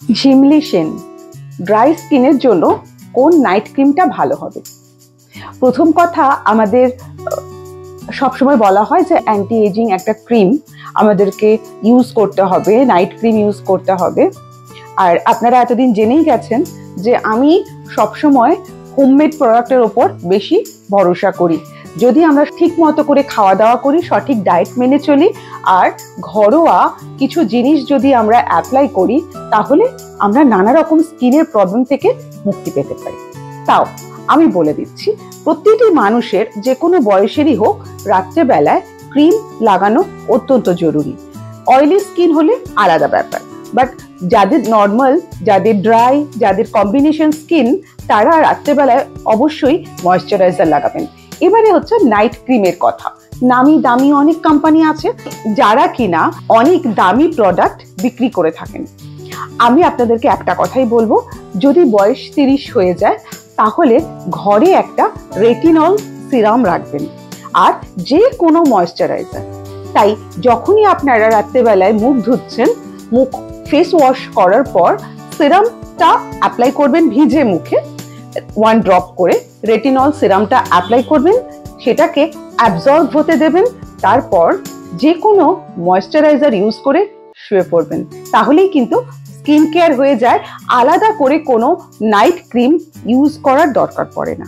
Jhimli Sen, dry স্কিনের জন্য কোন নাইট ক্রিমটা ভালো হবে? প্রথম কথা, আমাদের সবসময় বলা হয় যে অ্যান্টি এজিং একটা ক্রিম আমাদেরকে ইউজ করতে হবে, নাইট ক্রিম ইউজ করতে হবে। আর আপনারা এতদিন জেনেই গেছেন যে আমি সবসময় হোমমেড প্রোডাক্টের ওপর বেশি ভরসা করি। যদি আমরা ঠিক মতো করে খাওয়া দাওয়া করি, সঠিক ডায়েট মেনে চলি, আর ঘরোয়া কিছু জিনিস যদি আমরা অ্যাপ্লাই করি, তাহলে আমরা নানা রকম স্কিনের প্রবলেম থেকে মুক্তি পেতে পারি। তাও আমি বলে দিচ্ছি, প্রতিটি মানুষের যে কোনো বয়সেরই হোক, রাত্রেবেলায় ক্রিম লাগানো অত্যন্ত জরুরি। অয়েলি স্কিন হলে আলাদা ব্যাপার, বাট যাদের নর্মাল, যাদের ড্রাই, যাদের কম্বিনেশন স্কিন, তারা রাত্রেবেলায় অবশ্যই ময়েশ্চারাইজার লাগাবেন। এবারে হচ্ছে নাইট ক্রিমের কথা। নামি দামি অনেক কোম্পানি আছে যারা কিনা অনেক দামি প্রোডাক্ট বিক্রি করে থাকেন। আমি আপনাদেরকে একটা কথাই বলবো, যদি বয়স 30 হয়ে যায় তাহলে ঘরে একটা রেটিনল সিরাম রাখবেন, আর যে কোনো ময়েশ্চারাইজার। তাই যখনই আপনারা রাত্রেবেলায় মুখ ধুচ্ছেন, মুখ ফেস ওয়াশ করার পর সিরামটা অ্যাপ্লাই করবেন ভিজে মুখে, 1 ড্রপ করে রেটিনল সিরামটা অ্যাপ্লাই করবেন, সেটাকে অ্যাবজর্ব হতে দেবেন, তারপর যে কোনো ময়েশ্চারাইজার ইউজ করে শুয়ে পড়বেন। তাহলেই কিন্তু স্কিন কেয়ার হয়ে যায়, আলাদা করে কোনো নাইট ক্রিম ইউজ করার দরকার পড়ে না।